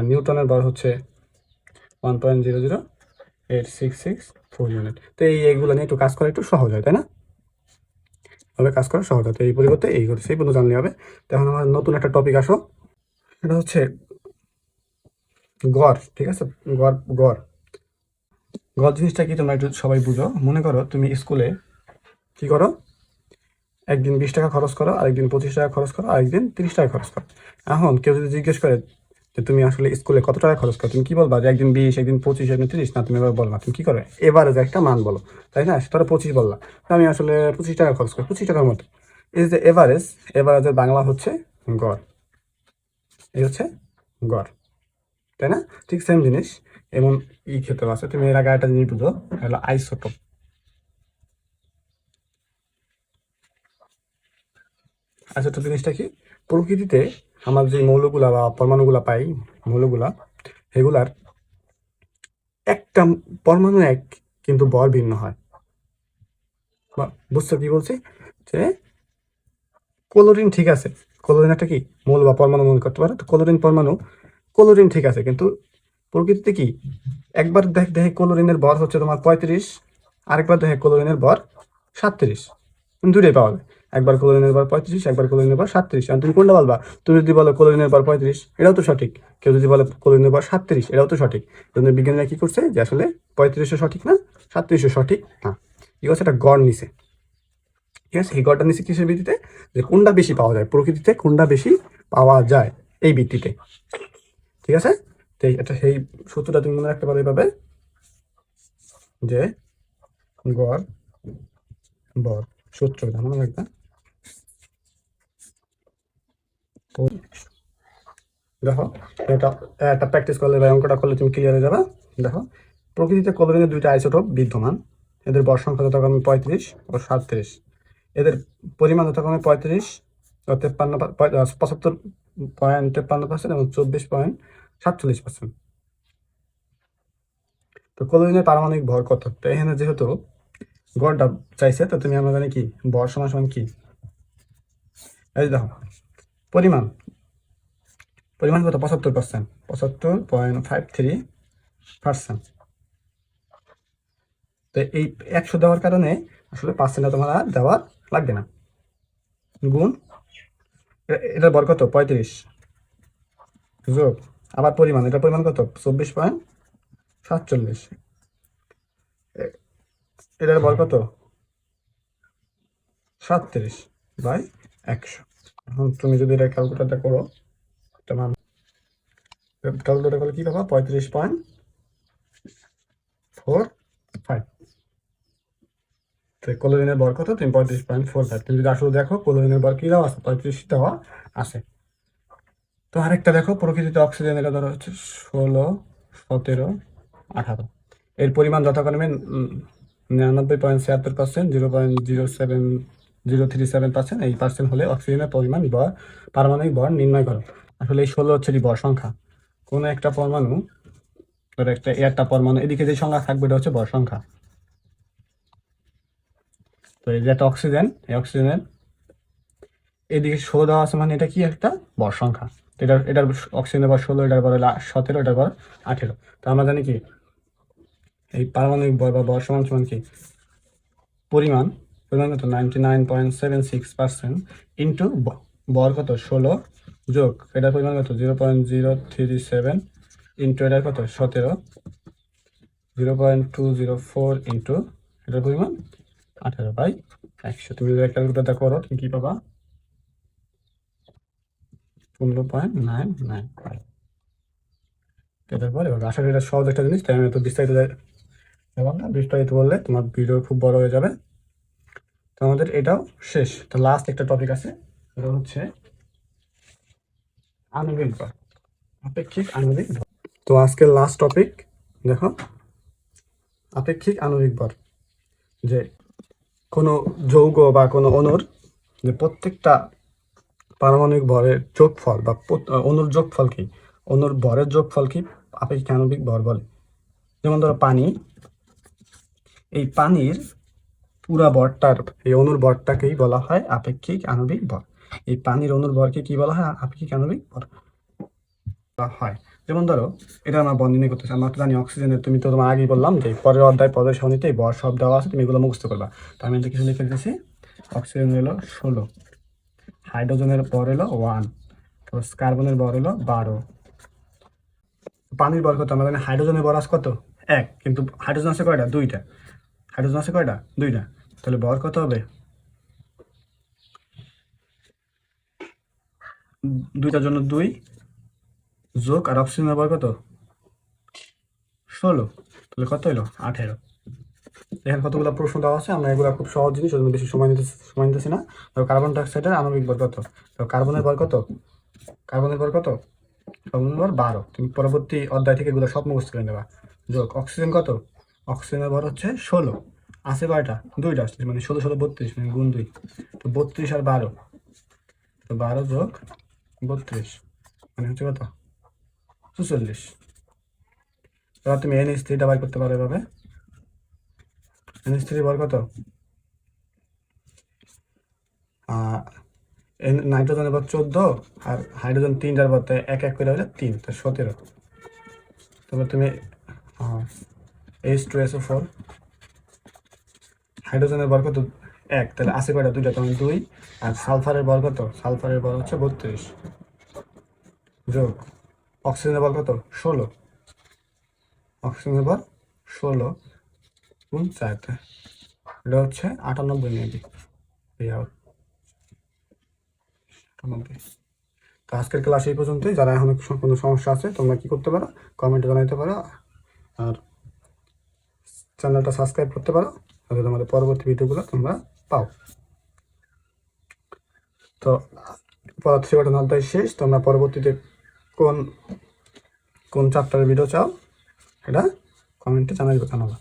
নিউটনের ভর হচ্ছে 1.00866 ইউনিট। তো এইগুলো নিয়ে একটু কাজ করা একটু সহজ হয়, তাই না? তবে কাজ করা সহজ হয়। তো এই পরিবর্তে এই করে সেই পর্যন্ত জানলে হবে। তো এখন আমার নতুন একটা টপিক আসো, এটা হচ্ছে গড়। ঠিক আছে, গড় গড় গড় জিনিসটা কি তোমরা একটু সবাই বুঝো। মনে করো তুমি স্কুলে কি করো, একদিন 20 টাকা খরচ করো, আরেকদিন 25 টাকা খরচ করো, আরেকদিন 30 টাকা খরচ করো। এখন কেউ যদি জিজ্ঞেস করে যে তুমি আসলে স্কুলে কত টাকা খরচ করো, তুমি কি বলবা? যে একদিন 20, একদিন 25, একদিন 30? না, তুমি এবার বলবা, তুমি কি করো, এবারে যে একটা মান বলো, তাই না? তোরা 25 বললা, আমি আসলে 25 টাকা খরচ করি, 25 টাকার মতো। Is the average. এভারেজের বাংলা হচ্ছে গড়। এই হচ্ছে গড়, তাই না? ঠিক সেম জিনিস এমন ক্ষেত্রে আছে। তুমি এর আগে একটা জিনিস বুঝো, হলো আইসোটোপ। আইসোটোপ জিনিসটা কি? প্রকৃতিতে আমরা যে মৌলগুলা বা পরমাণুগুলা পাই, মৌলগুলা, এগুলার একটা পরমাণু এক, কিন্তু ভর ভিন্ন হয়। বুঝছো কি বলছি? যে ক্লোরিন ঠিক আছে, ক্লোরিন একটা কি মৌল বা পরমাণু মনে করতে পারো। তো ক্লোরিন পরমাণু, ক্লোরিন ঠিক আছে, কিন্তু প্রকৃতিতে কি একবার দেখে ক্লোরিনের ভর হচ্ছে তোমার 35, আরেকবার দেখে ক্লোরিনের ভর 37। দুটোই পাওয়া যায়। একবার ক্লোরিনের ভর 35, একবার ক্লোরিনের ভর 37। আর তুমি কোনটা বলবা? তুমি যদি বলো ক্লোরিনের ভর 35, এটাও তো সঠিক। কেউ যদি বলে ক্লোরিনের ভর 37, এটাও তো সঠিক। জন্য বিজ্ঞানীরা কি করছে, যে আসলে 35ও সঠিক না, 37ও সঠিক না, কি করছে, একটা গড় নিছে। ঠিক আছে, এই গড়টা নিচে কিসের ভিত্তিতে? যে কোনটা বেশি পাওয়া যায় প্রকৃতিতে, কোনটা বেশি পাওয়া যায় এই ভিত্তিতে। ঠিক আছে, তো এটা সেই সূত্রটা তুমি মনে রাখতে পারো এইভাবে, যে গড় বর সূত্র মনে রাখবে। দেখো, এটা একটা প্র্যাকটিস করলে বা অঙ্কটা করলে তুমি ক্লিয়ার হয়ে যাবে। দেখো, প্রকৃতিতে ক্লোরিনের দুইটা আইসোটোপ বিদ্যমান। এদের ভর সংখ্যা যথাক্রমে 35 ও 37। এদের পরিমাণ যথাক্রমে 35 ও 75.53% এবং 24.47%। তো ক্লোরিনের পারমাণবিক ভর কত? তো এখানে যেহেতু গড়টা চাইছে, তো তুমি আমরা জানি কি ভর সমান সমান কি, এই দেখো পরিমাণ, পরিমাণ কত? 75%, 75.53%। তো এই 100 দেওয়ার কারণে আসলে পার্সেন্টটা তোমার আর দেওয়া লাগবে না। গুণ এটার ভর কত? 35 যোগ আবার পরিমাণ, এটার পরিমাণ কত? 24.47। এটার ভর কত? 37/100। এখন তুমি যদি এটা ক্যালকুলেটরটা করো, তোমার ক্যালকুলেটর করলে কি পাবা? 35.45। ক্লোরিনের ভর কত? তুমি 35.45। তুমি যদি আসলে দেখো ক্লোরিনের ভর কি দেওয়া আছে? 35 দেওয়া আছে। তো আরেকটা দেখো, প্রকৃতিতে অক্সিজেন, এটা ধরো হচ্ছে 16, 17, 18। এর পরিমাণ যথাক্রমে 99.76%, 0.07037%। এই পার্সেন্ট হলে অক্সিজেনের পরিমাণ বা পারমাণবিক ভর নির্ণয় করো। আসলে এই 16 হচ্ছে ভর সংখ্যা। কোনো একটা পরমাণু, ধরো একটা পরমাণু, এদিকে যে সংখ্যা থাকবে এটা হচ্ছে ভর সংখ্যা। তো এই যে একটা অক্সিজেন, এই অক্সিজেনের এদিকে 16 দেওয়া আছে, মানে এটা কি একটা ভর সংখ্যা। এটার অক্সিজেনের ভর 16, এটার ভর 17, এটার ভর 18। তো আমরা জানি কি এই পারমাণবিক ভর বা ভর সমান সমান কি পরিমাণ, পরিমাণ কত? 99.76% ইন্টু ভর কত? 16 যোগ এটার পরিমাণ কত? 0.037 ইন্টু এটার কত? 17, 0.204 ইন্টু এটার পরিমাণ 18/100। তুমি যদি ক্যালকুলেটরটা করো, তুমি কি পাবা? 15.995। এটার পরে আশা করি এটা সহজ একটা জিনিস, তাই আমি এত বিস্তারিত এবং না, বিস্তারিত বললে তোমার ভিডিও খুব বড় হয়ে যাবে। তো আমাদের এটাও শেষ। তো লাস্ট একটা টপিক আছে, এটা হচ্ছে আণবিক ভর, আপেক্ষিক আণবিক ভর। তো আজকের লাস্ট টপিক দেখো, আপেক্ষিক আণবিক ভর। যে কোনো যৌগ বা কোনো অণুর যে প্রত্যেকটা পারমাণবিক ভরের যোগফল বা অণুর যোগফল কি, অণুর ভরের যোগফল কি আপেক্ষিক আণবিক ভর বলে। যেমন ধরো পানি, এই পানির পুরা ভরটার, এই অণুর ভরটাকেই বলা হয় আপেক্ষিক আণবিক ভর। এই পানির অণুর ভরকে কি বলা হয়? আপেক্ষিক আণবিক ভর বলা হয়। যেমন ধরো, এটা আমরা বন্ধনী করতেছি, আমরা তো জানি অক্সিজেনের, তুমি তো তোমার আগেই বললাম যে পরের অধ্যায় পরের সারণীতেই ভর সব দেওয়া আছে, তুমি এগুলো মুখস্থ করবা। তো আমি কিছু লিখে দিতেছি। অক্সিজেন হলো 16, হাইড্রোজেনের ভর হলো 1, তারপর কার্বনের ভর হলো 12। পানির ভর কত? আমরা জানি হাইড্রোজেনের ভর আছে কত? 1, কিন্তু হাইড্রোজেন আছে কয়টা? 2টা। হাইড্রোজেন আছে কয়টা? 2টা। তাহলে ভর কত হবে? 2টার জন্য 2 যোগ, আর অক্সিজেনের ভর কত? 16, তাহলে কত হলো? 18। এখানে কতগুলো প্রশ্ন দেওয়া আছে, আমরা এগুলো খুব সহজ জিনিস, ওই জন্য বেশি সময় নিতেছি না। তো কার্বন ডাইঅক্সাইডের আণবিক ভর কত? তো কার্বনের ভর কত? কার্বনের ভর কত? কার্বনের ভর 12। তুমি পরবর্তী অধ্যায় থেকে এগুলো সব মুখস্থ করে নেবা। যোগ অক্সিজেন কত? অক্সিজেনের ভর হচ্ছে 16, আছে কয়টা? 2টা, মানে 16 16 32, মানে গুণ 2। তো 32 আর 12, তো 12 যোগ 32 মানে হচ্ছে কত? 46। এবার তুমি NH3টা বাই করতে পারো এভাবে। NH3 ভর কত? নাইট্রোজেনের ভর 14, আর হাইড্রোজেন 3টার ভর, তাই 1 1 করে হলে 3, তো 17। তারপর তুমি H2SO4, হাইড্রোজেনের ভর কত? 1, তাহলে আছে কয়টা? 2টা, তখন 2। আর সালফারের ভর কত? সালফারের ভর হচ্ছে 32, যোগ অক্সিজেনের ভর কত? 16, অক্সিজেনের ভর 16 গুণ 4, এটা হচ্ছে 98 মেবি। 98। তো আজকের ক্লাস এই পর্যন্তই। যারা এখন কোনো সমস্যা আছে তোমরা কি করতে পারো? কমেন্টে জানাতে পারো, আর চ্যানেলটা সাবস্ক্রাইব করতে পারো, যাতে তোমাদের পরবর্তী ভিডিওগুলো তোমরা পাও। তো পদার্থ গঠন অধ্যায় শেষ। তোমরা পরবর্তীতে কোন কোন চ্যাপ্টারের ভিডিও চাও এটা কমেন্টে জানাবা।